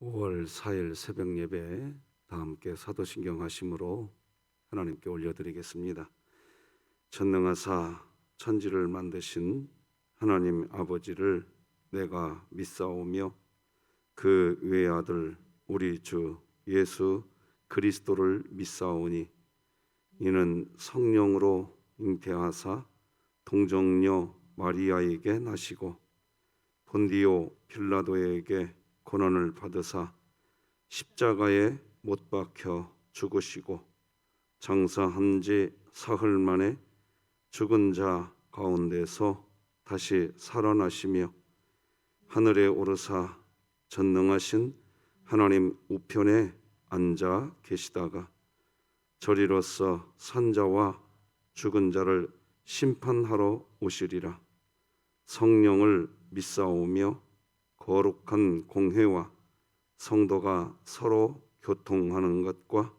5월 4일 새벽 예배 다 함께 사도신경 하심으로 하나님께 올려드리겠습니다. 전능하사 천지를 만드신 하나님 아버지를 내가 믿사오며 그 외아들 우리 주 예수 그리스도를 믿사오니 이는 성령으로 잉태하사 동정녀 마리아에게 나시고 본디오 빌라도에게 고난을 받으사 십자가에 못 박혀 죽으시고 장사한 지 사흘 만에 죽은 자 가운데서 다시 살아나시며 하늘에 오르사 전능하신 하나님 우편에 앉아 계시다가 저리로서 산자와 죽은 자를 심판하러 오시리라. 성령을 믿사오며 거룩한 공회와 성도가 서로 교통하는 것과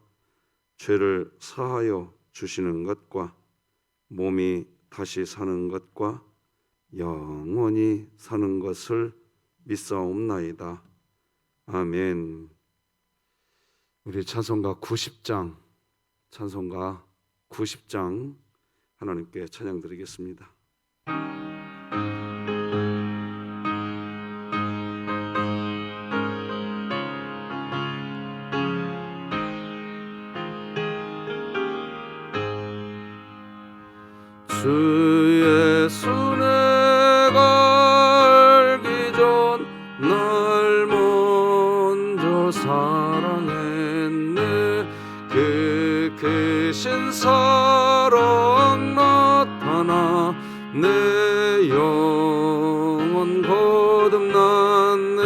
죄를 사하여 주시는 것과 몸이 다시 사는 것과 영원히 사는 것을 믿사옵나이다. 아멘. 우리 찬송가 90장 하나님께 찬양 드리겠습니다. 주 예수 내가 알기 전 날 먼저 사랑했네. 그 크신 사랑 나타나 내 영혼 거듭났네.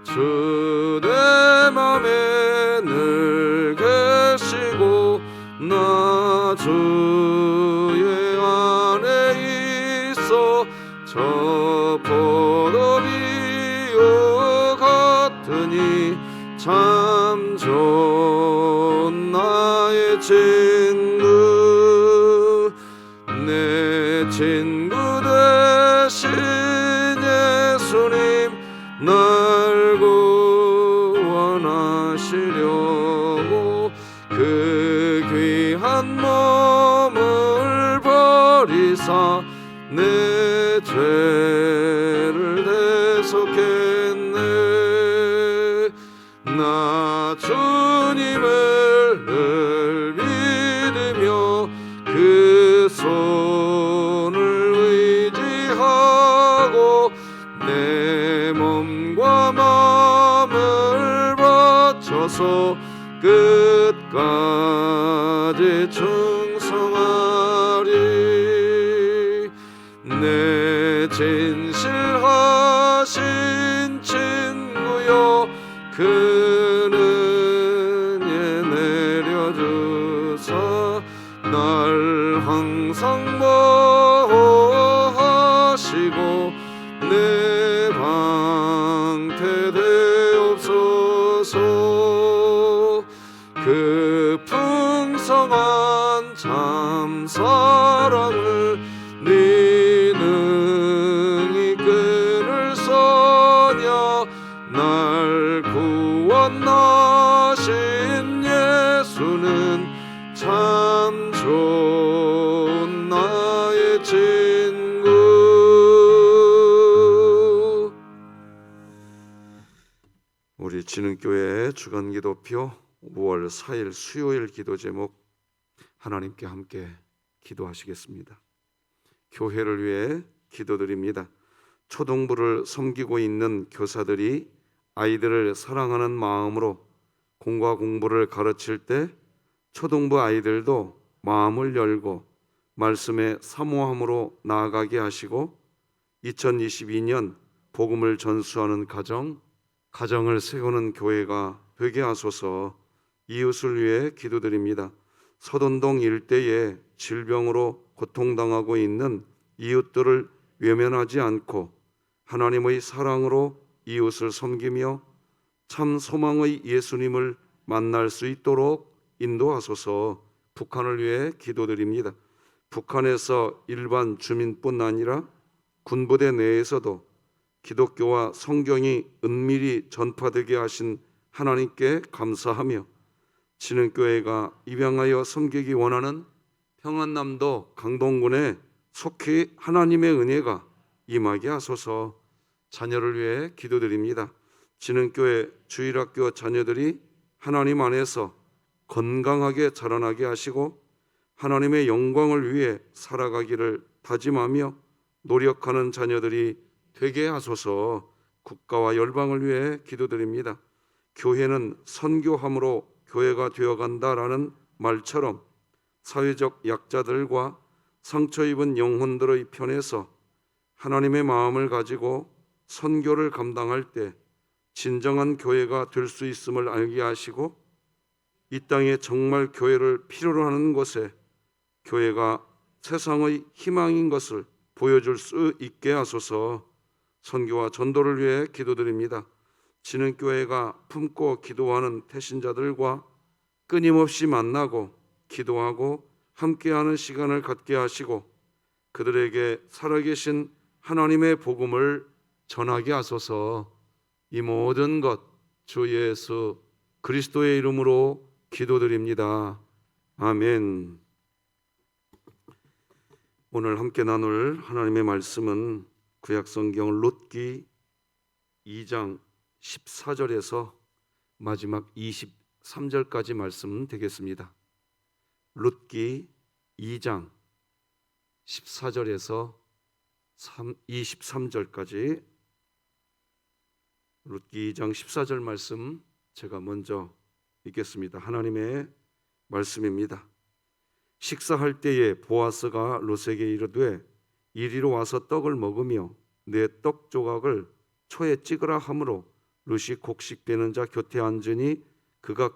주 내 맘에 늘 계시고 나 주의 안에 있어 저 포도비와 같으니 참 좋은 나의 친구. 내 친구 되신 예수님 날 구원하시려고 그 귀한 몸을 버리사 내 죄를 대속했네. 나 주님을 늘 믿으며 그 손을 의지하고 내 몸과 마음을 바쳐서 끝까지 충성하리. 내 진실하신 친구여 그는 예 내려주사 날 항상 보호하시고 내 방패되옵소서. 그 풍성한 참 사랑을 네 능히 끊을 서냐. 날 구원하신 예수는 참 좋은 나의 친구. 우리 진흥교회 주간기도표 5월 4일 수요일 기도 제목 하나님께 함께 기도하시겠습니다. 교회를 위해 기도드립니다. 초등부를 섬기고 있는 교사들이 아이들을 사랑하는 마음으로 공과 공부를 가르칠 때 초등부 아이들도 마음을 열고 말씀의 사모함으로 나아가게 하시고 2022년 복음을 전수하는 가정을 세우는 교회가 되게 하소서. 이웃을 위해 기도드립니다. 서돈동 일대에 질병으로 고통당하고 있는 이웃들을 외면하지 않고 하나님의 사랑으로 이웃을 섬기며 참 소망의 예수님을 만날 수 있도록 인도하소서. 북한을 위해 기도드립니다. 북한에서 일반 주민뿐 아니라 군부대 내에서도 기독교와 성경이 은밀히 전파되게 하신 하나님께 감사하며 진흥교회가 입양하여 섬기기 원하는 평안남도 강동군에 속히 하나님의 은혜가 임하게 하소서. 자녀를 위해 기도드립니다. 진흥교회 주일학교 자녀들이 하나님 안에서 건강하게 자라나게 하시고 하나님의 영광을 위해 살아가기를 다짐하며 노력하는 자녀들이 되게 하소서. 국가와 열방을 위해 기도드립니다. 교회는 선교함으로 교회가 되어간다라는 말처럼 사회적 약자들과 상처 입은 영혼들의 편에서 하나님의 마음을 가지고 선교를 감당할 때 진정한 교회가 될 수 있음을 알게 하시고 이 땅에 정말 교회를 필요로 하는 곳에 교회가 세상의 희망인 것을 보여줄 수 있게 하소서. 선교와 전도를 위해 기도드립니다. 진흥교회가 품고 기도하는 태신자들과 끊임없이 만나고 기도하고 함께하는 시간을 갖게 하시고 그들에게 살아계신 하나님의 복음을 전하게 하소서. 이 모든 것 주 예수 그리스도의 이름으로 기도드립니다. 아멘. 오늘 함께 나눌 하나님의 말씀은 구약성경 룻기 2장 14절에서 마지막 23절까지 말씀 되겠습니다. 룻기 2장 14절에서 23절까지 룻기 2장 14절 말씀 제가 먼저 읽겠습니다. 하나님의 말씀입니다. 식사할 때에 보아스가 룻에게 이르되 이리로 와서 떡을 먹으며 내 떡 조각을 초에 찍으라 하므로 룻이 곡식 베는 자 곁에 앉으니 그가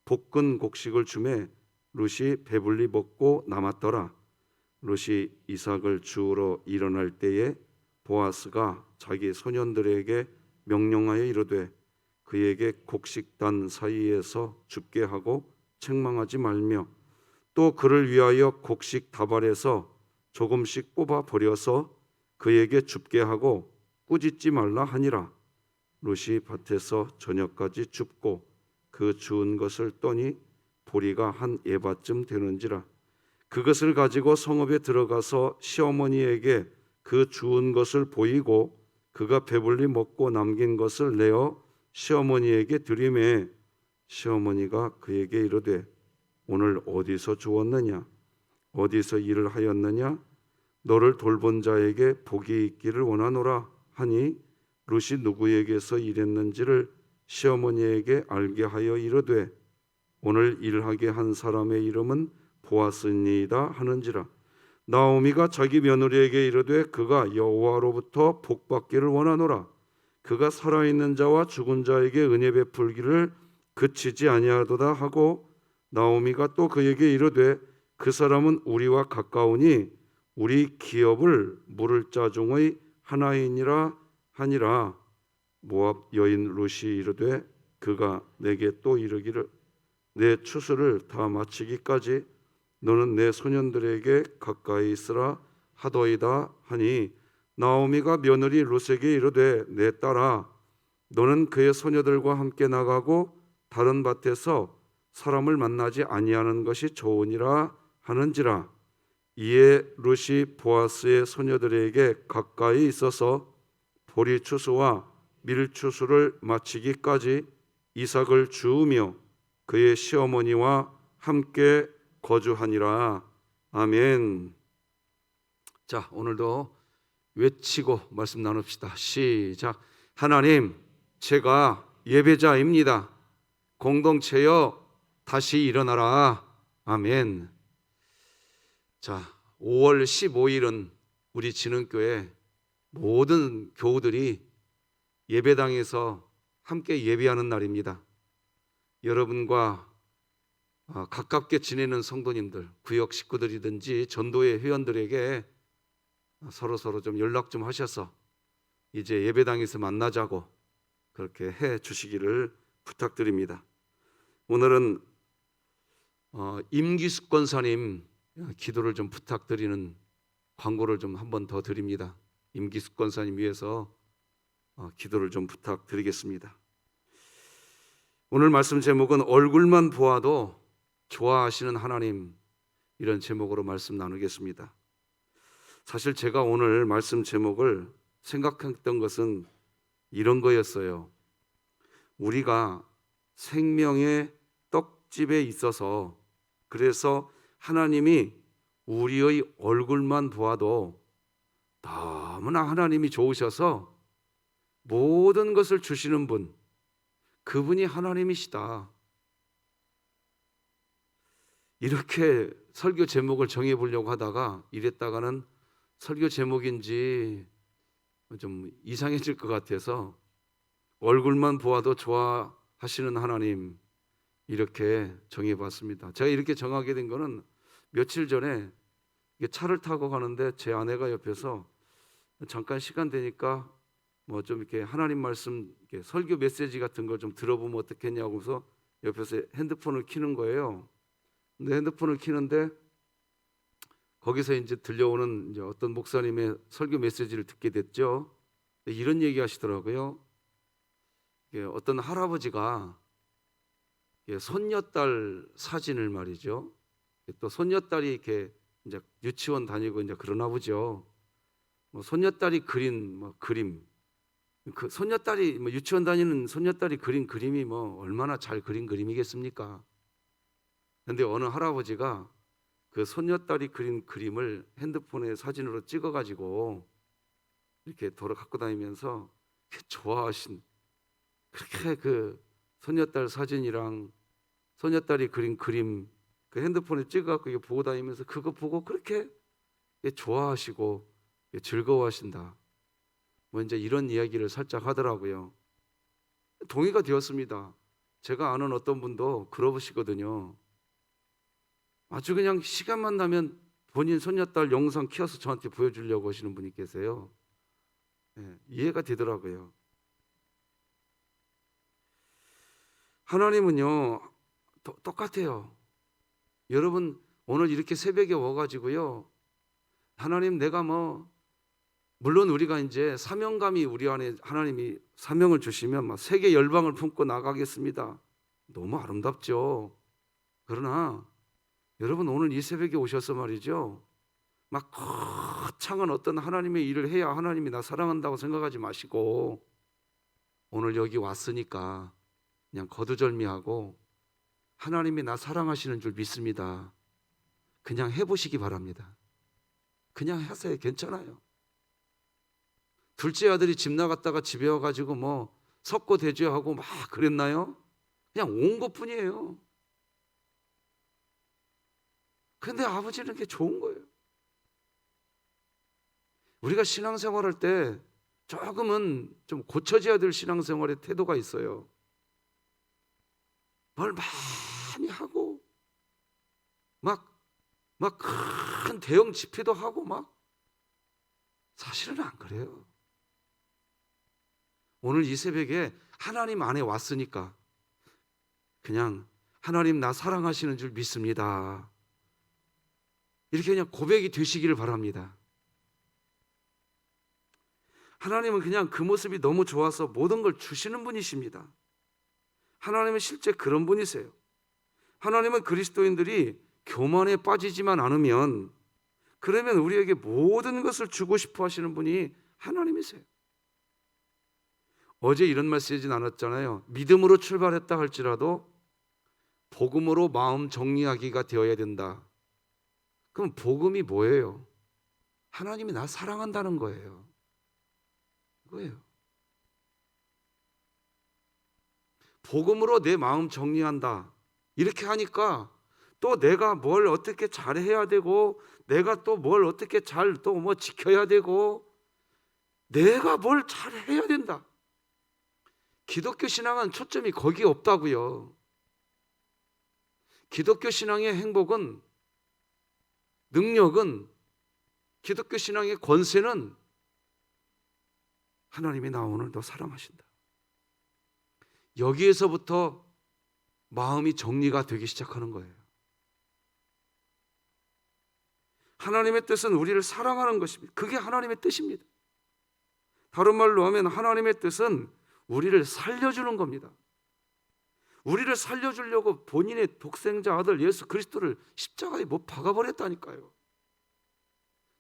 볶은 곡식을 주매 룻이 배불리 먹고 남았더라. 룻이 이삭을 주우러 일어날 때에 보아스가 자기 소년들에게 명령하여 이르되 그에게 곡식단 사이에서 줍게 하고 책망하지 말며 또 그를 위하여 곡식 다발에서 조금씩 뽑아 버려서 그에게 줍게 하고 꾸짖지 말라 하니라. 룻이 밭에서 저녁까지 줍고 그 주운 것을 떠니 보리가 한 에바쯤 되는지라. 그것을 가지고 성읍에 들어가서 시어머니에게 그 주운 것을 보이고 그가 배불리 먹고 남긴 것을 내어 시어머니에게 드리매 시어머니가 그에게 이르되 오늘 어디서 주웠느냐 어디서 일을 하였느냐 너를 돌본 자에게 복이 있기를 원하노라 하니 룻이 누구에게서 일했는지를 시어머니에게 알게 하여 이르되 오늘 일하게 한 사람의 이름은 보아스니이다 하는지라. 나오미가 자기 며느리에게 이르되 그가 여호와로부터 복받기를 원하노라. 그가 살아있는 자와 죽은 자에게 은혜 베풀기를 그치지 아니하도다 하고 나오미가 또 그에게 이르되 그 사람은 우리와 가까우니 우리 기업을 물을 자 중의 하나이니라 하니라. 모압 여인 룻이 이르되 그가 내게 또 이르기를 내 추수를 다 마치기까지 너는 내 소년들에게 가까이 있으라 하더이다 하니 나오미가 며느리 룻에게 이르되 내 딸아 너는 그의 소녀들과 함께 나가고 다른 밭에서 사람을 만나지 아니하는 것이 좋으니라 하는지라. 이에 룻이 보아스의 소녀들에게 가까이 있어서 보리 추수와 밀 추수를 마치기까지 이삭을 주우며 그의 시어머니와 함께 거주하니라. 아멘. 자, 오늘도 외치고 말씀 나눕시다. 시작. 하나님, 제가 예배자입니다. 공동체여 다시 일어나라. 아멘. 자, 5월 15일은 우리 진흥교회 모든 교우들이 예배당에서 함께 예배하는 날입니다. 여러분과 가깝게 지내는 성도님들, 구역 식구들이든지 전도회 회원들에게 서로 좀 연락 좀 하셔서 이제 예배당에서 만나자고 그렇게 해 주시기를 부탁드립니다. 오늘은 임기숙 권사님 기도를 좀 부탁드리는 광고를 좀 한 번 더 드립니다. 임기숙 권사님 위해서 기도를 좀 부탁드리겠습니다. 오늘 말씀 제목은 얼굴만 보아도 좋아하시는 하나님, 이런 제목으로 말씀 나누겠습니다. 사실 제가 오늘 말씀 제목을 생각했던 것은 이런 거였어요. 우리가 생명의 떡집에 있어서, 그래서 하나님이 우리의 얼굴만 보아도 너무나 하나님이 좋으셔서 모든 것을 주시는 분, 그분이 하나님이시다. 이렇게 설교 제목을 정해 보려고 하다가 이랬다가는 설교 제목인지 좀 이상해질 것 같아서 얼굴만 보아도 좋아하시는 하나님, 이렇게 정해 봤습니다. 제가 이렇게 정하게 된 거는 며칠 전에 차를 타고 가는데 제 아내가 옆에서 잠깐 시간 되니까 뭐 좀 이렇게 하나님 말씀, 이렇게 설교 메시지 같은 걸 좀 들어보면 어떻겠냐고 해서 옆에서 핸드폰을 켜는 거예요. 근데 핸드폰을 켜는데 거기서 이제 들려오는 이제 어떤 목사님의 설교 메시지를 듣게 됐죠. 이런 얘기 하시더라고요. 어떤 할아버지가 손녀딸 사진을 말이죠. 또 손녀딸이 이렇게 이제 유치원 다니고 이제 그러나 보죠. 뭐 손녀딸이 그린 뭐 그림, 그 손녀딸이 뭐 유치원 다니는 손녀딸이 그린 그림이 뭐 얼마나 잘 그린 그림이겠습니까? 근데 어느 할아버지가 그 손녀딸이 그린 그림을 핸드폰에 사진으로 찍어가지고 이렇게 돌아 갖고 다니면서 좋아하신, 그렇게 그 손녀딸 사진이랑 손녀딸이 그린 그림 그 핸드폰에 찍어갖고 보고 다니면서 그거 보고 그렇게 좋아하시고 즐거워하신다. 뭐 이제 이런 이야기를 살짝 하더라고요. 동의가 되었습니다. 제가 아는 어떤 분도 그러시거든요. 아주 그냥 시간만 나면 본인 손녀딸 영상 키워서 저한테 보여주려고 하시는 분이 계세요. 이해가 되더라고요. 하나님은요 똑같아요. 여러분 오늘 이렇게 새벽에 와가지고요, 하나님 내가 물론 우리가 이제 사명감이 우리 안에 하나님이 사명을 주시면 막 세계 열방을 품고 나가겠습니다. 너무 아름답죠. 그러나 여러분 오늘 이 새벽에 오셔서 말이죠, 막 거창한 어떤 하나님의 일을 해야 하나님이 나 사랑한다고 생각하지 마시고 오늘 여기 왔으니까 그냥 거두절미하고 하나님이 나 사랑하시는 줄 믿습니다. 그냥 해보시기 바랍니다. 그냥 하세요. 괜찮아요. 둘째 아들이 집 나갔다가 집에 와가지고 뭐 석고대죄하고 막 그랬나요? 그냥 온 것뿐이에요. 근데 아버지는 그게 좋은 거예요. 우리가 신앙생활할 때 조금은 좀 고쳐져야 될 신앙생활의 태도가 있어요. 뭘 많이 하고 막 큰 대형 집회도 하고 막, 사실은 안 그래요. 오늘 이 새벽에 하나님 안에 왔으니까 그냥 하나님 나 사랑하시는 줄 믿습니다. 이렇게 그냥 고백이 되시기를 바랍니다. 하나님은 그냥 그 모습이 너무 좋아서 모든 걸 주시는 분이십니다. 하나님은 실제 그런 분이세요. 하나님은 그리스도인들이 교만에 빠지지만 않으면, 그러면 우리에게 모든 것을 주고 싶어 하시는 분이 하나님이세요. 어제 이런 메시지 나눴잖아요. 믿음으로 출발했다 할지라도 복음으로 마음 정리하기가 되어야 된다. 그럼 복음이 뭐예요? 하나님이 나 사랑한다는 거예요. 그거예요. 복음으로 내 마음 정리한다. 이렇게 하니까 또 내가 뭘 어떻게 잘해야 되고, 내가 또 뭘 어떻게 잘 또 뭐 지켜야 되고, 내가 뭘 잘해야 된다. 기독교 신앙은 초점이 거기에 없다고요. 기독교 신앙의 행복은, 능력은, 기독교 신앙의 권세는 하나님이 나 오늘 너 사랑하신다. 여기에서부터 마음이 정리가 되기 시작하는 거예요. 하나님의 뜻은 우리를 사랑하는 것입니다. 그게 하나님의 뜻입니다. 다른 말로 하면 하나님의 뜻은 우리를 살려주는 겁니다. 우리를 살려주려고 본인의 독생자 아들 예수 그리스도를 십자가에 못 박아버렸다니까요.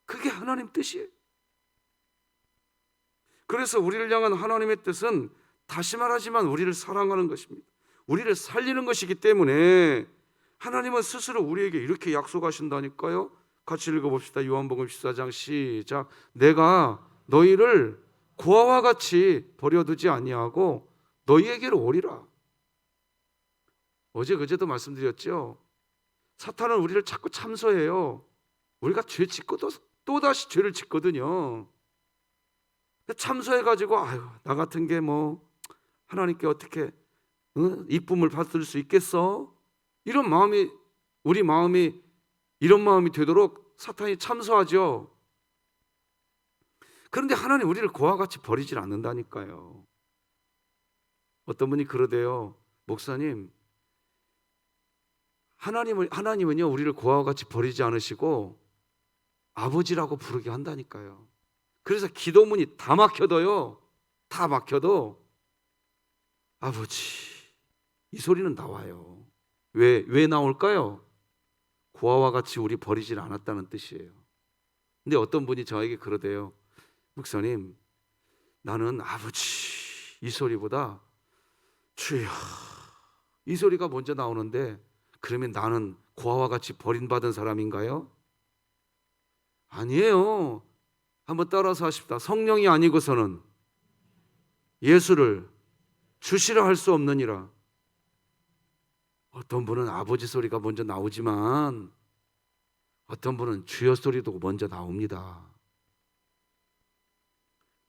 그게 하나님 뜻이에요. 그래서 우리를 향한 하나님의 뜻은 다시 말하지만 우리를 사랑하는 것입니다. 우리를 살리는 것이기 때문에 하나님은 스스로 우리에게 이렇게 약속하신다니까요. 같이 읽어봅시다. 요한복음 14장 시작. 내가 너희를 고아와 같이 버려두지 아니하고 너희에게로 오리라. 어제 그제도 말씀드렸죠. 사탄은 우리를 자꾸 참소해요. 우리가 죄 짓고 또다시 죄를 짓거든요. 참소해가지고 아유 나 같은 게 뭐 하나님께 어떻게 이쁨을 받을 수 있겠어? 이런 마음이 우리 마음이 이런 마음이 되도록 사탄이 참소하죠. 그런데 하나님 우리를 고와 같이 버리질 않는다니까요. 어떤 분이 그러대요. 목사님, 하나님은요 우리를 고아와 같이 버리지 않으시고 아버지라고 부르게 한다니까요. 그래서 기도문이 다 막혀도요, 다 막혀도 아버지 이 소리는 나와요. 왜 나올까요? 고아와 같이 우리 버리질 않았다는 뜻이에요. 근데 어떤 분이 저에게 그러대요. 목사님, 나는 아버지 이 소리보다 주여 이 소리가 먼저 나오는데 그러면 나는 고아와 같이 버림받은 사람인가요? 아니에요. 한번 따라서 하십시다. 성령이 아니고서는 예수를 주시라 할 수 없느니라. 어떤 분은 아버지 소리가 먼저 나오지만 어떤 분은 주여 소리도 먼저 나옵니다.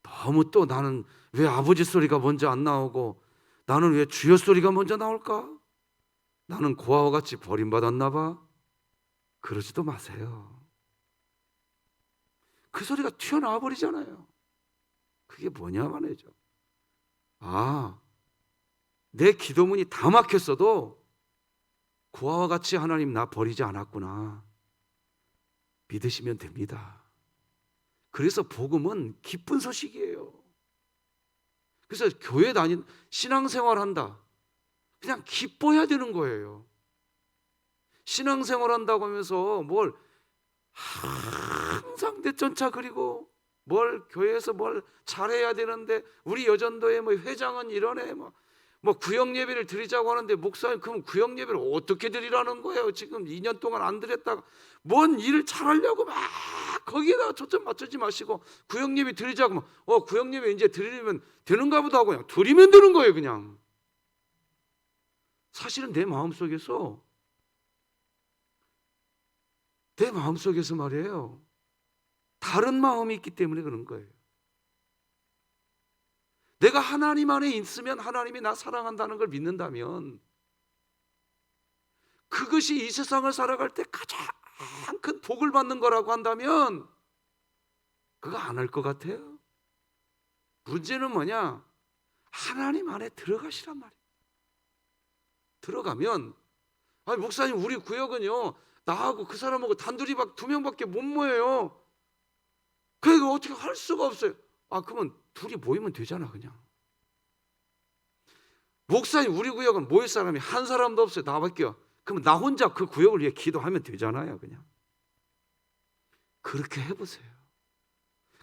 너무 또 나는 왜 아버지 소리가 먼저 안 나오고 나는 왜 주여 소리가 먼저 나올까? 나는 고아와 같이 버림받았나 봐? 그러지도 마세요. 그 소리가 튀어나와 버리잖아요. 그게 뭐냐 말이죠. 내 기도문이 다 막혔어도 고아와 같이 하나님 나 버리지 않았구나. 믿으시면 됩니다. 그래서 복음은 기쁜 소식이에요. 그래서 교회 신앙생활 한다. 그냥 기뻐해야 되는 거예요. 신앙생활 한다고 하면서 뭘 항상 대천차 그리고 뭘 교회에서 뭘 잘해야 되는데 우리 여전도에 뭐 회장은 이러네 뭐 구역 예배를 드리자고 하는데 목사님 그럼 구역 예배를 어떻게 드리라는 거예요? 지금 2년 동안 안 드렸다가 뭔 일을 잘하려고 막 거기에다가 초점 맞추지 마시고 구역 예배 드리자고 구역 예배 이제 드리면 되는가 보다 하고 그냥 드리면 되는 거예요. 그냥 사실은 내 마음속에서 말이에요. 다른 마음이 있기 때문에 그런 거예요. 내가 하나님 안에 있으면 하나님이 나 사랑한다는 걸 믿는다면 그것이 이 세상을 살아갈 때 가장 큰 복을 받는 거라고 한다면 그거 안 할 것 같아요. 문제는 뭐냐? 하나님 안에 들어가시란 말이에요. 들어가면 목사님 우리 구역은요 나하고 그 사람하고 단둘이 2명밖에 못 모여요. 그러니까 어떻게 할 수가 없어요. 그러면 둘이 모이면 되잖아. 그냥 목사님 우리 구역은 모일 사람이 한 사람도 없어요. 나밖에요. 그러면 나 혼자 그 구역을 위해 기도하면 되잖아요. 그냥 그렇게 해보세요.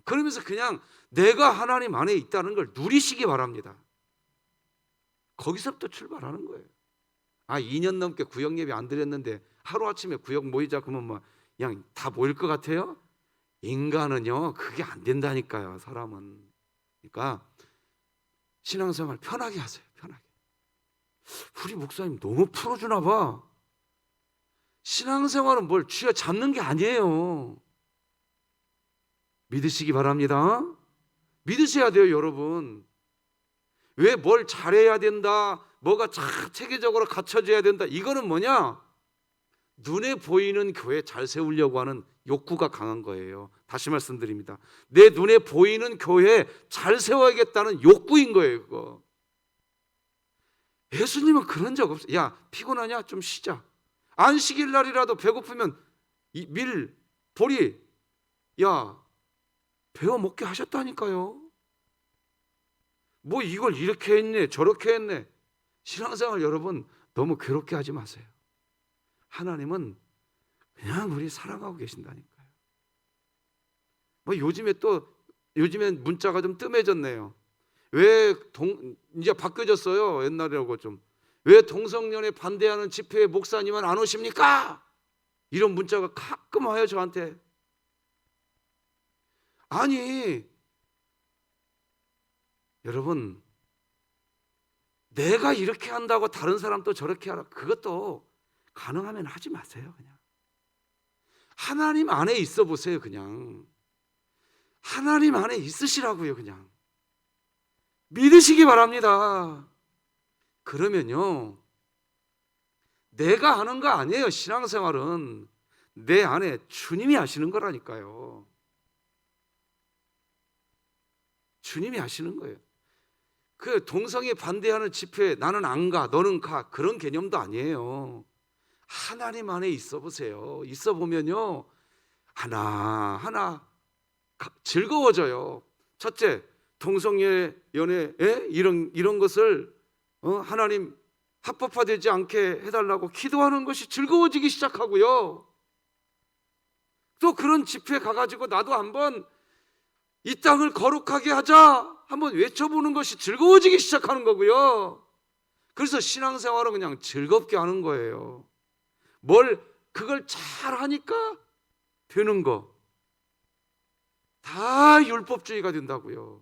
그러면서 그냥 내가 하나님 안에 있다는 걸 누리시기 바랍니다. 거기서부터 출발하는 거예요. 2년 넘게 구역 예배 안 드렸는데 하루아침에 구역 모이자 그러면 그냥 다 모일 것 같아요? 인간은요 그게 안 된다니까요. 사람은. 그러니까 신앙생활 편하게 하세요. 편하게. 우리 목사님 너무 풀어주나 봐. 신앙생활은 뭘 쥐어 잡는 게 아니에요. 믿으시기 바랍니다. 믿으셔야 돼요. 여러분. 왜 뭘 잘해야 된다, 뭐가 체계적으로 갖춰져야 된다, 이거는 뭐냐? 눈에 보이는 교회 잘 세우려고 하는 욕구가 강한 거예요. 다시 말씀드립니다. 내 눈에 보이는 교회 잘 세워야겠다는 욕구인 거예요. 그거. 예수님은 그런 적 없어요. 야 피곤하냐? 좀 쉬자. 안식일 날이라도 배고프면 보리 배워 먹게 하셨다니까요. 뭐 이걸 이렇게 했네 저렇게 했네. 신앙생활 여러분 너무 괴롭게 하지 마세요. 하나님은 그냥 우리 사랑하고 계신다니까요. 뭐 요즘엔 문자가 좀 뜸해졌네요. 이제 바뀌어졌어요. 옛날이라고 좀. 왜 동성연애 반대하는 집회에 목사님은 안 오십니까? 이런 문자가 가끔 와요 저한테. 아니 여러분, 내가 이렇게 한다고 다른 사람도 저렇게 하라, 그것도 가능하면 하지 마세요. 그냥 하나님 안에 있어 보세요. 그냥 하나님 안에 있으시라고요. 그냥 믿으시기 바랍니다. 그러면요, 내가 하는 거 아니에요. 신앙생활은 내 안에 주님이 하시는 거라니까요. 주님이 하시는 거예요. 그 동성애 반대하는 집회에 나는 안 가, 너는 가, 그런 개념도 아니에요. 하나님 안에 있어 보세요. 있어 보면요, 하나하나 즐거워져요. 첫째, 동성애 연애 이런 것을 하나님 합법화되지 않게 해달라고 기도하는 것이 즐거워지기 시작하고요. 또 그런 집회 가가지고 나도 한번 이 땅을 거룩하게 하자 한번 외쳐보는 것이 즐거워지기 시작하는 거고요. 그래서 신앙생활은 그냥 즐겁게 하는 거예요. 그걸 잘 하니까 되는 거 다 율법주의가 된다고요.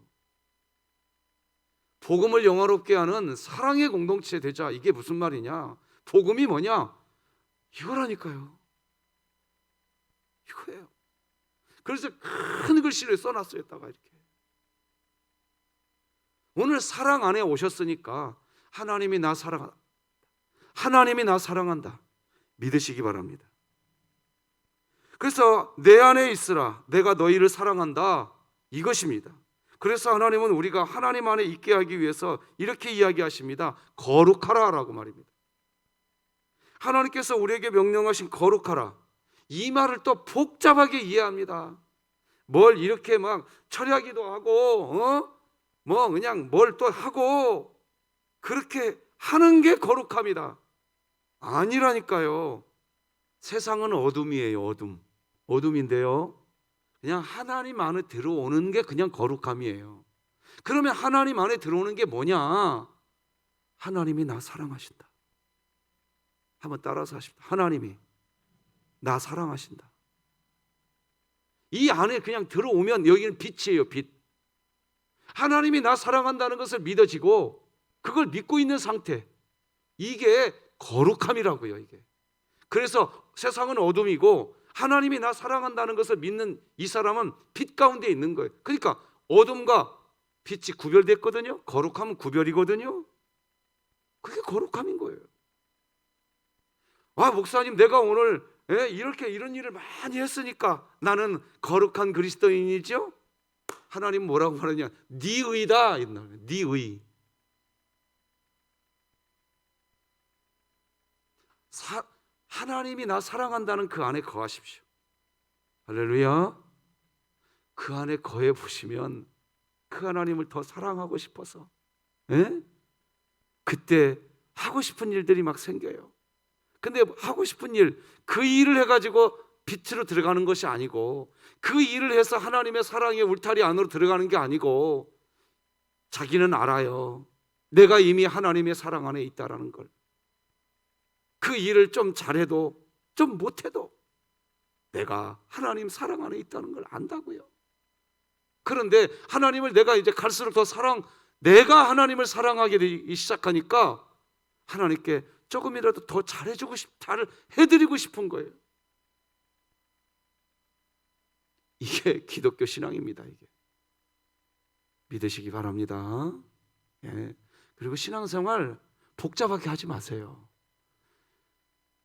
복음을 영화롭게 하는 사랑의 공동체 되자. 이게 무슨 말이냐? 복음이 뭐냐? 이거라니까요. 이거예요. 그래서 큰 글씨를 써놨어요. 다가 이렇게. 오늘 사랑 안에 오셨으니까 하나님이 나 사랑한다. 하나님이 나 사랑한다. 믿으시기 바랍니다. 그래서 내 안에 있으라. 내가 너희를 사랑한다. 이것입니다. 그래서 하나님은 우리가 하나님 안에 있게 하기 위해서 이렇게 이야기하십니다. 거룩하라라고 말입니다. 하나님께서 우리에게 명령하신 거룩하라, 이 말을 또 복잡하게 이해합니다. 뭘 이렇게 막 철야기도 하고 뭐 그냥 뭘 또 하고 그렇게 하는 게 거룩합니다. 아니라니까요. 세상은 어둠이에요. 어둠인데요, 그냥 하나님 안에 들어오는 게 그냥 거룩함이에요. 그러면 하나님 안에 들어오는 게 뭐냐? 하나님이 나 사랑하신다. 한번 따라서 하십시오. 하나님이 나 사랑하신다. 이 안에 그냥 들어오면 여기는 빛이에요. 빛. 하나님이 나 사랑한다는 것을 믿어지고 그걸 믿고 있는 상태, 이게 거룩함이라고요. 이게. 그래서 세상은 어둠이고 하나님이 나 사랑한다는 것을 믿는 이 사람은 빛 가운데 있는 거예요. 그러니까 어둠과 빛이 구별됐거든요. 거룩함은 구별이거든요. 그게 거룩함인 거예요. 목사님, 내가 오늘 이런 일을 많이 했으니까 나는 거룩한 그리스도인이죠? 하나님 뭐라고 말하냐? 네 의다. 네 의. 하나님이 나 사랑한다는 그 안에 거하십시오. 할렐루야. 그 안에 거해 보시면 그 하나님을 더 사랑하고 싶어서 그때 하고 싶은 일들이 막 생겨요. 근데 하고 싶은 일, 그 일을 해가지고 빛으로 들어가는 것이 아니고, 그 일을 해서 하나님의 사랑의 울타리 안으로 들어가는 게 아니고, 자기는 알아요. 내가 이미 하나님의 사랑 안에 있다라는 걸. 그 일을 좀 잘해도 좀 못해도 내가 하나님 사랑 안에 있다는 걸 안다고요. 그런데 하나님을 내가 이제 갈수록 내가 하나님을 사랑하게 되기 시작하니까 하나님께 조금이라도 더 잘 해드리고 싶은 거예요. 이게 기독교 신앙입니다. 이게 믿으시기 바랍니다. 그리고 신앙생활 복잡하게 하지 마세요.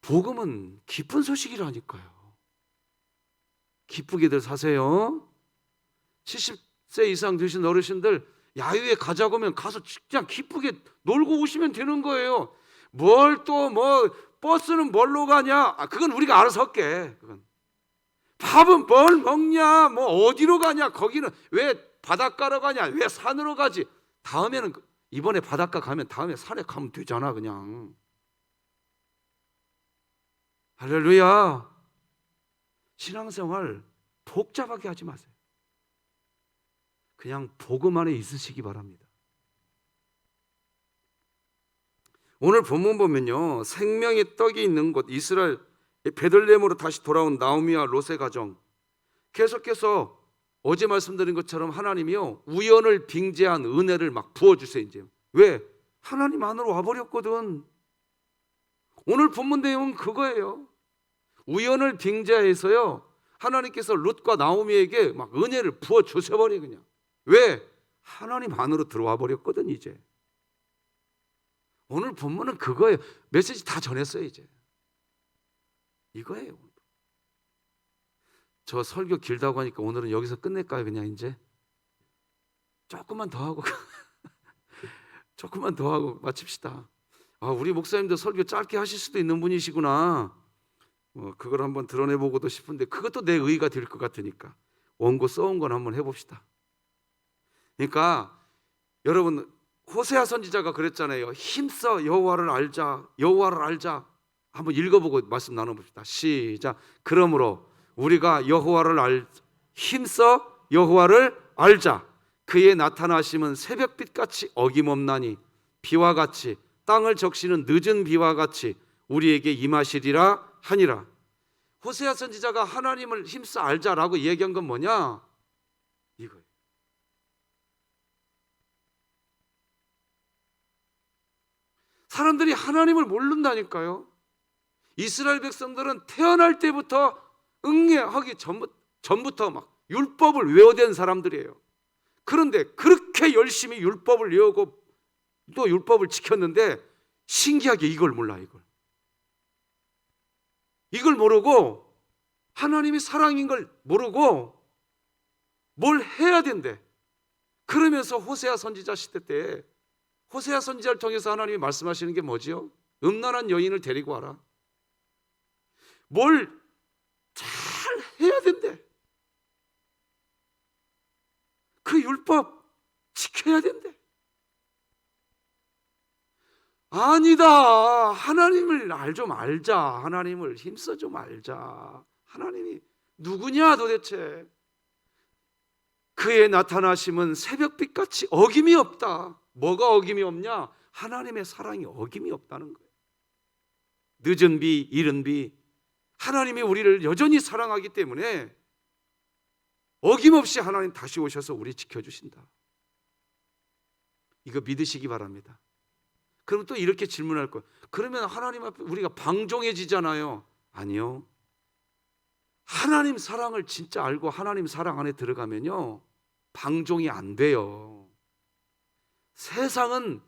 복음은 기쁜 소식이라니까요. 기쁘게들 사세요. 70세 이상 되신 어르신들 야유회 가자고 하면 가서 그냥 기쁘게 놀고 오시면 되는 거예요. 버스는 뭘로 가냐? 그건 우리가 알아서 할게. 밥은 뭘 먹냐? 어디로 가냐? 거기는 왜 바닷가로 가냐? 왜 산으로 가지? 다음에는 이번에 바닷가 가면 다음에 산에 가면 되잖아 그냥. 할렐루야. 신앙생활 복잡하게 하지 마세요. 그냥 복음 안에 있으시기 바랍니다. 오늘 본문 보면요, 생명의 떡이 있는 곳 이스라엘 베들레헴으로 다시 돌아온 나오미와 롯의 가정, 계속해서 어제 말씀드린 것처럼 하나님이요 우연을 빙자한 은혜를 막 부어주세요. 이제 왜? 하나님 안으로 와버렸거든. 오늘 본문 내용은 그거예요. 우연을 빙자해서요 하나님께서 롯과 나오미에게 막 은혜를 부어 주셔버려 그냥. 왜? 하나님 안으로 들어와 버렸거든. 이제 오늘 본문은 그거예요. 메시지 다 전했어요. 이제 이거예요. 저 설교 길다고 하니까 오늘은 여기서 끝낼까요? 그냥 이제 조금만 더 하고 조금만 더 하고 마칩시다. 우리 목사님도 설교 짧게 하실 수도 있는 분이시구나. 그걸 한번 드러내보고도 싶은데 그것도 내 의의가 될 것 같으니까 원고 써온 건 한번 해봅시다. 그러니까 여러분 호세아 선지자가 그랬잖아요. 힘써 여호와를 알자. 여호와를 알자. 한번 읽어보고 말씀 나눠봅시다. 시작. 그러므로 우리가 여호와를 힘써 여호와를 알자. 그의 나타나심은 새벽빛같이 어김없나니 비와 같이 땅을 적시는 늦은 비와 같이 우리에게 임하시리라 하니라. 호세아 선지자가 하나님을 힘써 알자라고 얘기한 건 뭐냐? 이거예요. 사람들이 하나님을 모른다니까요. 이스라엘 백성들은 태어날 때부터 응애하기 전부터 막 율법을 외워댄 사람들이에요. 그런데 그렇게 열심히 율법을 외우고 또 율법을 지켰는데 신기하게 이걸 몰라. 이걸 모르고 하나님이 사랑인 걸 모르고 뭘 해야 된대. 그러면서 호세아 선지자 시대 때 호세아 선지자를 통해서 하나님이 말씀하시는 게 뭐지요? 음란한 여인을 데리고 와라. 뭘 잘 해야 된대. 그 율법 지켜야 된대. 아니다. 하나님을 좀 알자. 하나님을 힘써 좀 알자. 하나님이 누구냐 도대체. 그의 나타나심은 새벽빛같이 어김이 없다. 뭐가 어김이 없냐? 하나님의 사랑이 어김이 없다는 거예요. 늦은 비, 이른 비, 하나님이 우리를 여전히 사랑하기 때문에 어김없이 하나님 다시 오셔서 우리 지켜주신다. 이거 믿으시기 바랍니다. 그럼 또 이렇게 질문할 거예요. 그러면 하나님 앞에 우리가 방종해지잖아요. 아니요. 하나님 사랑을 진짜 알고 하나님 사랑 안에 들어가면요 방종이 안 돼요. 세상은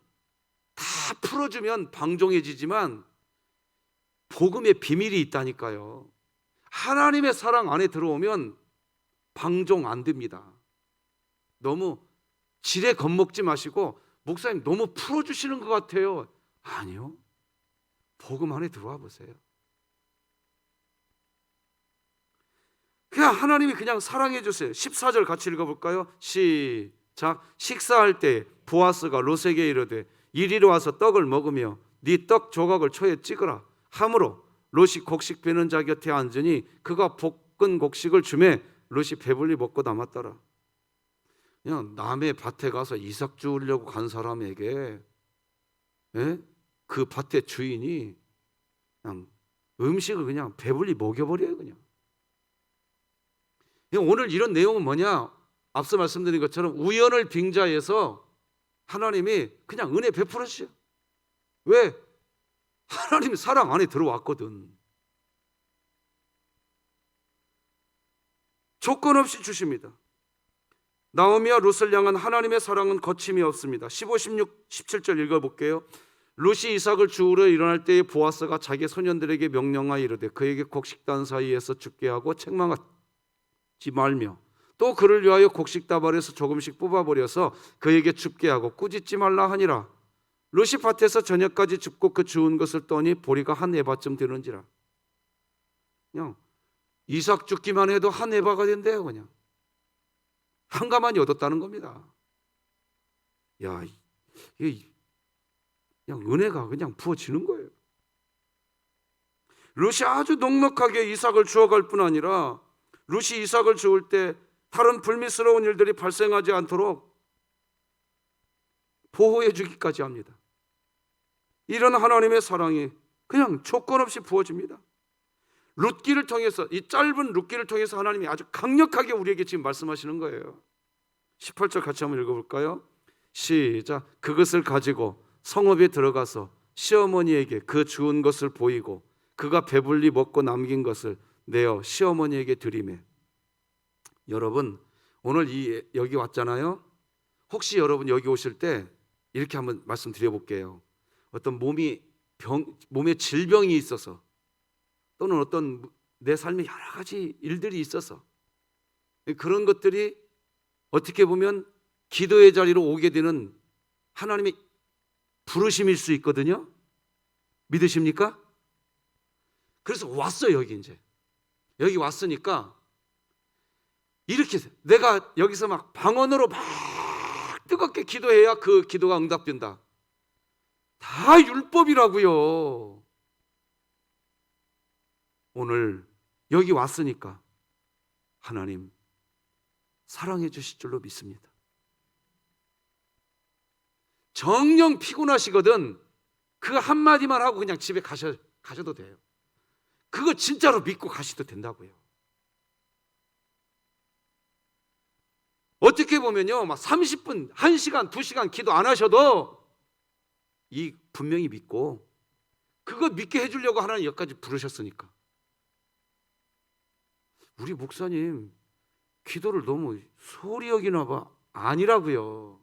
다 풀어주면 방종해지지만 복음의 비밀이 있다니까요. 하나님의 사랑 안에 들어오면 방종 안 됩니다. 너무 지레 겁먹지 마시고 목사님 너무 풀어주시는 것 같아요. 아니요. 복음 안에 들어와 보세요. 그냥 하나님이 그냥 사랑해 주세요. 14절 같이 읽어볼까요? 시작. 식사할 때 보아스가 롯에게 이르되 이리로 와서 떡을 먹으며 네 떡 조각을 초에 찍으라 함으로 롯이 곡식 베는 자 곁에 앉으니 그가 볶은 곡식을 주매 롯이 배불리 먹고 남았더라. 그냥 남의 밭에 가서 이삭 주우려고 간 사람에게 그 밭의 주인이 그냥 음식을 그냥 배불리 먹여버려요. 그냥 오늘 이런 내용은 뭐냐? 앞서 말씀드린 것처럼 우연을 빙자해서 하나님이 그냥 은혜 베풀어 주셔. 왜? 하나님 사랑 안에 들어왔거든. 조건 없이 주십니다. 나오미와 롯을 향한 하나님의 사랑은 거침이 없습니다. 15, 16, 17절 읽어볼게요. 롯이 이삭을 주우러 일어날 때에 보아스가 자기 소년들에게 명령하여 이르되 그에게 곡식단 사이에서 죽게 하고 책망하지 말며 또 그를 위하여 곡식 다발에서 조금씩 뽑아버려서 그에게 줍게 하고 꾸짖지 말라 하니라. 롯이 밭에서 저녁까지 줍고 그 주운 것을 떠니 보리가 한 에바쯤 되는지라. 그냥 이삭 죽기만 해도 한 에바가 된대요. 그냥 한 가마니 얻었다는 겁니다. 야, 이게 그냥 은혜가 그냥 부어지는 거예요. 룻이 아주 넉넉하게 이삭을 주어갈 뿐 아니라 룻이 이삭을 주울 때 다른 불미스러운 일들이 발생하지 않도록 보호해 주기까지 합니다. 이런 하나님의 사랑이 그냥 조건 없이 부어집니다. 룻기를 통해서, 이 짧은 룻기를 통해서 하나님이 아주 강력하게 우리에게 지금 말씀하시는 거예요. 18절 같이 한번 읽어볼까요? 시작. 그것을 가지고 성읍에 들어가서 시어머니에게 그 주운 것을 보이고 그가 배불리 먹고 남긴 것을 내어 시어머니에게 드리매. 여러분, 오늘 여기 왔잖아요. 혹시 여러분 여기 오실 때 이렇게 한번 말씀드려볼게요. 어떤 몸에 질병이 있어서 또는 어떤 내 삶에 여러 가지 일들이 있어서 그런 것들이 어떻게 보면 기도의 자리로 오게 되는 하나님의 부르심일 수 있거든요. 믿으십니까? 그래서 왔어요. 여기 왔으니까 이렇게 내가 여기서 막 방언으로 막 뜨겁게 기도해야 그 기도가 응답된다. 다 율법이라고요. 오늘 여기 왔으니까 하나님 사랑해 주실 줄로 믿습니다. 정녕 피곤하시거든 그 한마디만 하고 그냥 집에 가셔도 돼요. 그거 진짜로 믿고 가셔도 된다고요. 어떻게 보면요, 막 30분, 1시간, 2시간 기도 안 하셔도 이 분명히 믿고 그거 믿게 해주려고 하나님 여기까지 부르셨으니까. 우리 목사님 기도를 너무 소홀히 여기나 봐. 아니라고요.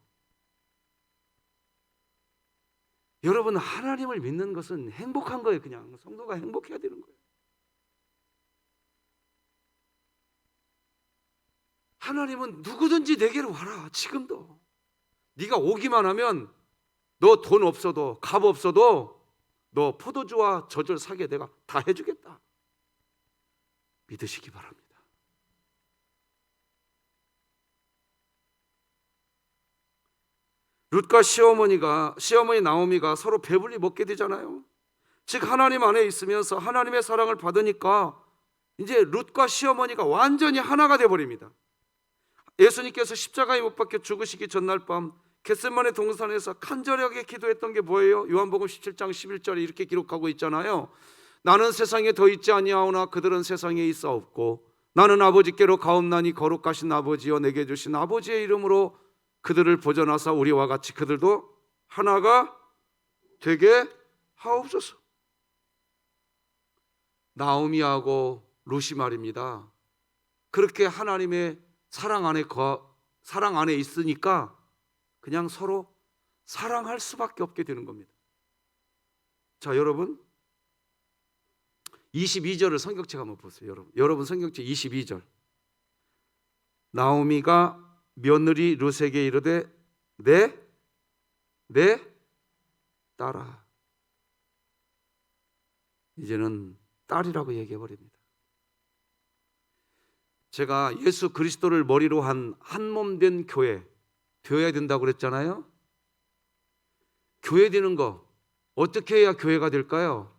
여러분, 하나님을 믿는 것은 행복한 거예요. 그냥 성도가 행복해야 되는 거예요. 하나님은 누구든지 내게로 와라. 지금도 네가 오기만 하면 너 돈 없어도 값 없어도 너 포도주와 저절 사게 내가 다 해주겠다. 믿으시기 바랍니다. 룻과 시어머니 나오미가 서로 배불리 먹게 되잖아요. 즉 하나님 안에 있으면서 하나님의 사랑을 받으니까 이제 룻과 시어머니가 완전히 하나가 되어버립니다. 예수님께서 십자가에 못 박혀 죽으시기 전날 밤 겟세마네 동산에서 간절하게 기도했던 게 뭐예요? 요한복음 17장 11절에 이렇게 기록하고 있잖아요. 나는 세상에 더 있지 아니하오나 그들은 세상에 있사옵고 나는 아버지께로 가옵나니 거룩하신 아버지여 내게 주신 아버지의 이름으로 그들을 보존하사 우리와 같이 그들도 하나가 되게 하옵소서. 나오미하고 룻이 말입니다. 그렇게 하나님의 사랑 안에 있으니까 그냥 서로 사랑할 수밖에 없게 되는 겁니다. 자, 여러분 22절을 성경책 한번 보세요. 여러분 성경책 22절. 나오미가 며느리 룻에게 이르되 내 딸아. 이제는 딸이라고 얘기해 버립니다. 제가 예수 그리스도를 머리로 한 몸된 교회 되어야 된다고 그랬잖아요. 교회 되는 거 어떻게 해야 교회가 될까요?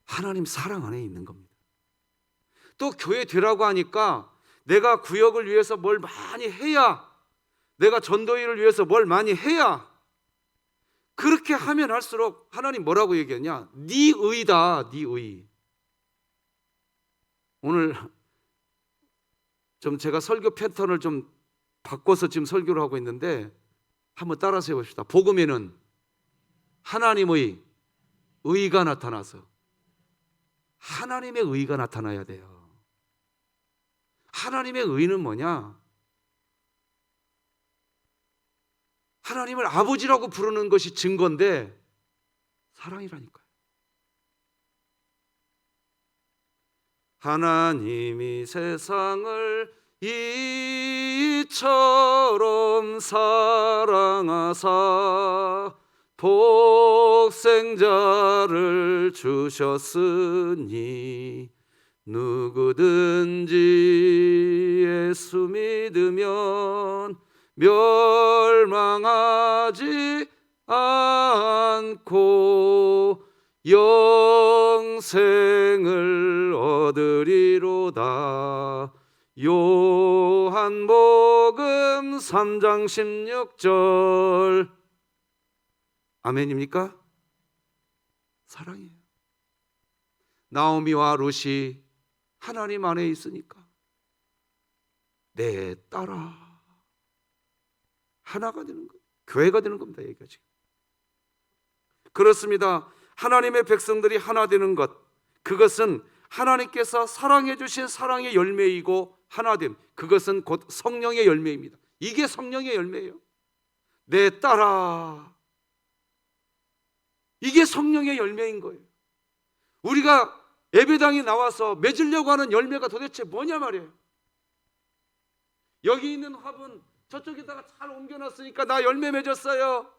하나님 사랑 안에 있는 겁니다. 또 교회 되라고 하니까 내가 구역을 위해서 뭘 많이 해야, 내가 전도일을 위해서 뭘 많이 해야, 그렇게 하면 할수록 하나님 뭐라고 얘기하냐? 네 의다, 네 의. 오늘 좀 제가 설교 패턴을 좀 바꿔서 지금 설교를 하고 있는데 한번 따라서 해봅시다. 복음에는 하나님의 의가 나타나서 하나님의 의가 나타나야 돼요. 하나님의 의는 뭐냐? 하나님을 아버지라고 부르는 것이 증거인데 사랑이라니까요. 하나님이 세상을 이처럼 사랑하사 독생자를 주셨으니 누구든지 예수 믿으면 멸망하지 않고 영생을 얻으리로다. 요한복음 3장 16절. 아멘입니까? 사랑이에요. 나오미와 룻이 하나님 안에 있으니까 내 딸아 하나가 되는 거예요. 교회가 되는 겁니다. 얘기가 지금. 그렇습니다. 하나님의 백성들이 하나 되는 것, 그것은 하나님께서 사랑해 주신 사랑의 열매이고 하나됨, 그것은 곧 성령의 열매입니다. 이게 성령의 열매예요. 내 딸아, 이게 성령의 열매인 거예요. 우리가 예배당에 나와서 맺으려고 하는 열매가 도대체 뭐냐 말이에요. 여기 있는 화분 저쪽에다가 잘 옮겨놨으니까 나 열매 맺었어요.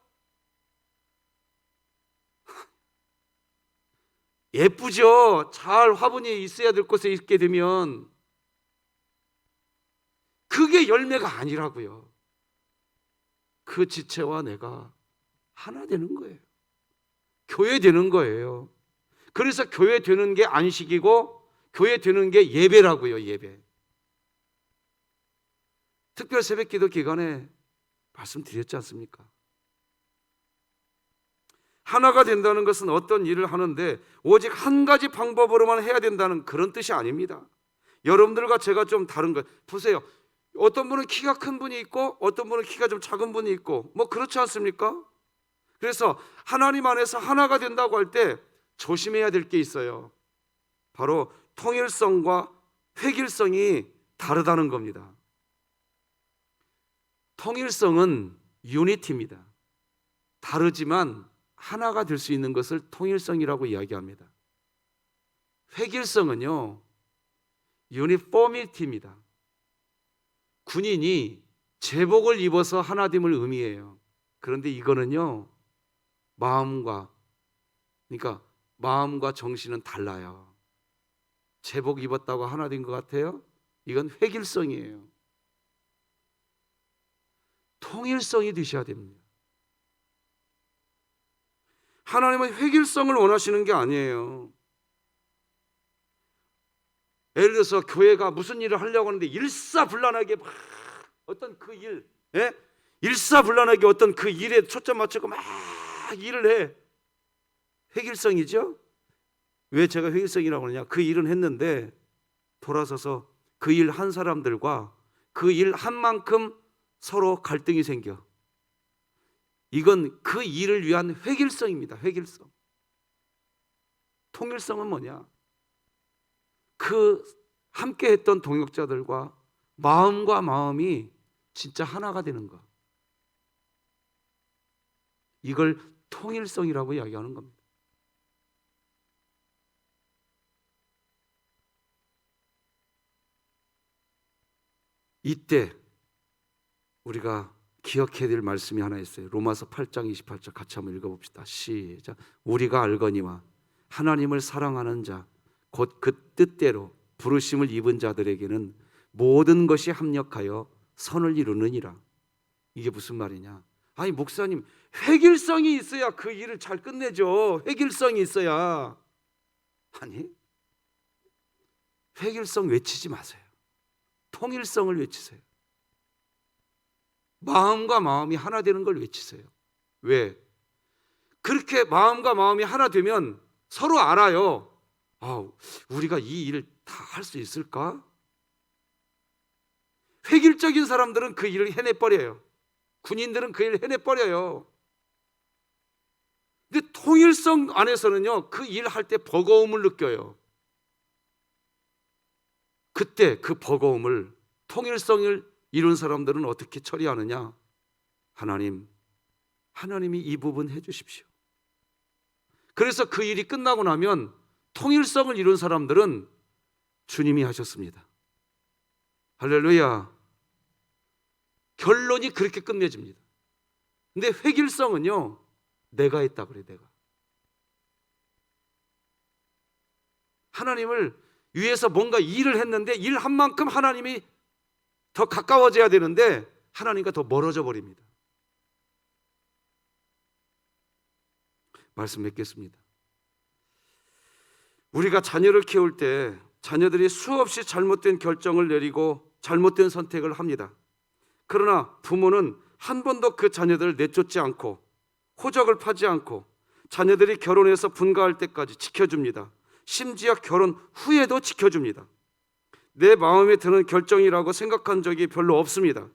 예쁘죠? 잘 화분이 있어야 될 곳에 있게 되면. 그게 열매가 아니라고요. 그 지체와 내가 하나 되는 거예요. 교회 되는 거예요. 그래서 교회 되는 게 안식이고 교회 되는 게 예배라고요. 예배. 특별 새벽 기도 기간에 말씀드렸지 않습니까? 하나가 된다는 것은 어떤 일을 하는데 오직 한 가지 방법으로만 해야 된다는 그런 뜻이 아닙니다. 여러분들과 제가 좀 다른 것 보세요. 어떤 분은 키가 큰 분이 있고 어떤 분은 키가 좀 작은 분이 있고 뭐 그렇지 않습니까? 그래서 하나님 안에서 하나가 된다고 할 때 조심해야 될 게 있어요. 바로 통일성과 획일성이 다르다는 겁니다. 통일성은 유니티입니다. 다르지만 하나가 될 수 있는 것을 통일성이라고 이야기합니다. 획일성은요, 유니포미티입니다. 군인이 제복을 입어서 하나됨을 의미해요. 그런데 이거는요, 그러니까 마음과 정신은 달라요. 제복 입었다고 하나 된 것 같아요? 이건 획일성이에요. 통일성이 되셔야 됩니다. 하나님은 획일성을 원하시는 게 아니에요. 예를 들어서 교회가 무슨 일을 하려고 하는데 일사불란하게 막 어떤 그 일, 일사불란하게 어떤 그 일에 초점 맞추고 막 일을 해. 획일성이죠? 왜 제가 획일성이라고 하느냐? 그 일은 했는데 돌아서서 그 일 한 사람들과 그 일 한 만큼 서로 갈등이 생겨. 이건 그 일을 위한 획일성입니다. 획일성. 통일성은 뭐냐? 그 함께 했던 동역자들과 마음과 마음이 진짜 하나가 되는 것. 이걸 통일성이라고 이야기하는 겁니다. 이때 우리가 기억해야 될 말씀이 하나 있어요. 로마서 8장 28절 같이 한번 읽어봅시다. 시작. 우리가 알거니와 하나님을 사랑하는 자 곧 그 뜻대로 부르심을 입은 자들에게는 모든 것이 합력하여 선을 이루느니라. 이게 무슨 말이냐? 아니 목사님, 획일성이 있어야 그 일을 잘 끝내죠. 획일성이 있어야. 아니, 획일성 외치지 마세요. 통일성을 외치세요. 마음과 마음이 하나 되는 걸 외치세요. 왜? 그렇게 마음과 마음이 하나 되면 서로 알아요. 우리가 이 일을 다 할 수 있을까? 획일적인 사람들은 그 일을 해내버려요. 군인들은 그 일을 해내버려요. 근데 통일성 안에서는요, 그 일 할 때 버거움을 느껴요. 그때 그 버거움을, 통일성을 이룬 사람들은 어떻게 처리하느냐? 하나님이 이 부분 해주십시오. 그래서 그 일이 끝나고 나면 통일성을 이룬 사람들은 주님이 하셨습니다. 할렐루야. 결론이 그렇게 끝내집니다. 근데 획일성은요, 내가 했다 그래. 내가 하나님을 위해서 뭔가 일을 했는데 일 한 만큼 하나님이 더 가까워져야 되는데 하나님과 더 멀어져 버립니다. 말씀 맺겠습니다. 우리가 자녀를 키울 때 자녀들이 수없이 잘못된 결정을 내리고 잘못된 선택을 합니다. 그러나 부모는 한 번도 그 자녀들을 내쫓지 않고 호적을 파지 않고 자녀들이 결혼해서 분가할 때까지 지켜줍니다. 심지어 결혼 후에도 지켜줍니다. 내 마음에 드는 결정이라고 생각한 적이 별로 없습니다.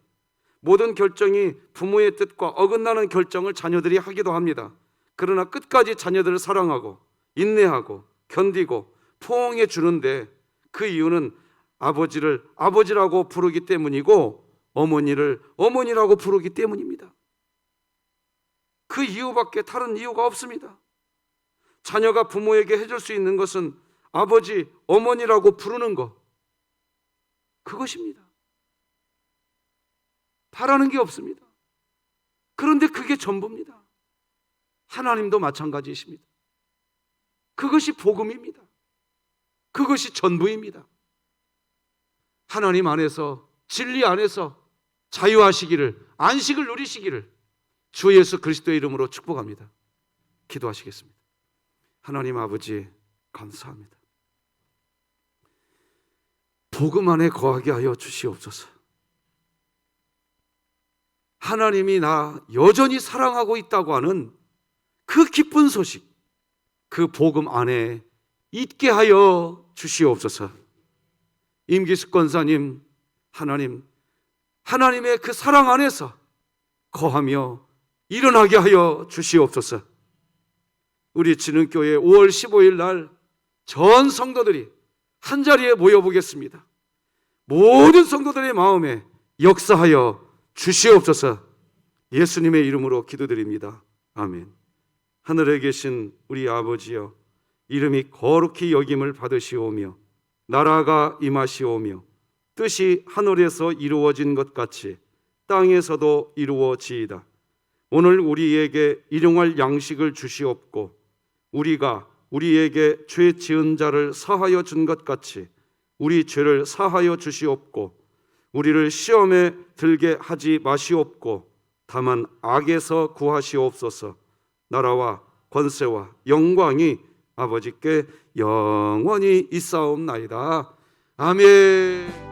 모든 결정이 부모의 뜻과 어긋나는 결정을 자녀들이 하기도 합니다. 그러나 끝까지 자녀들을 사랑하고 인내하고 견디고 포옹해 주는데 그 이유는 아버지를 아버지라고 부르기 때문이고 어머니를 어머니라고 부르기 때문입니다. 그 이유밖에 다른 이유가 없습니다. 자녀가 부모에게 해줄 수 있는 것은 아버지, 어머니라고 부르는 것, 그것입니다. 바라는 게 없습니다. 그런데 그게 전부입니다. 하나님도 마찬가지이십니다. 그것이 복음입니다. 그것이 전부입니다. 하나님 안에서, 진리 안에서 자유하시기를, 안식을 누리시기를 주 예수 그리스도의 이름으로 축복합니다. 기도하시겠습니다. 하나님 아버지, 감사합니다. 복음 안에 거하게 하여 주시옵소서. 하나님이 나 여전히 사랑하고 있다고 하는 그 기쁜 소식, 그 복음 안에 있게 하여 주시옵소서. 임기숙 권사님, 하나님의 그 사랑 안에서 거하며 일어나게 하여 주시옵소서. 우리 진흥교회 5월 15일 날 전 성도들이 한자리에 모여보겠습니다. 모든 성도들의 마음에 역사하여 주시옵소서. 예수님의 이름으로 기도드립니다. 아멘. 하늘에 계신 우리 아버지여, 이름이 거룩히 여김을 받으시오며 나라가 임하시오며 뜻이 하늘에서 이루어진 것 같이 땅에서도 이루어지이다. 오늘 우리에게 일용할 양식을 주시옵고 우리가 우리에게 죄 지은 자를 사하여 준 것 같이 우리 죄를 사하여 주시옵고 우리를 시험에 들게 하지 마시옵고 다만 악에서 구하시옵소서. 나라와 권세와 영광이 아버지께 영원히 있사옵나이다. 아멘.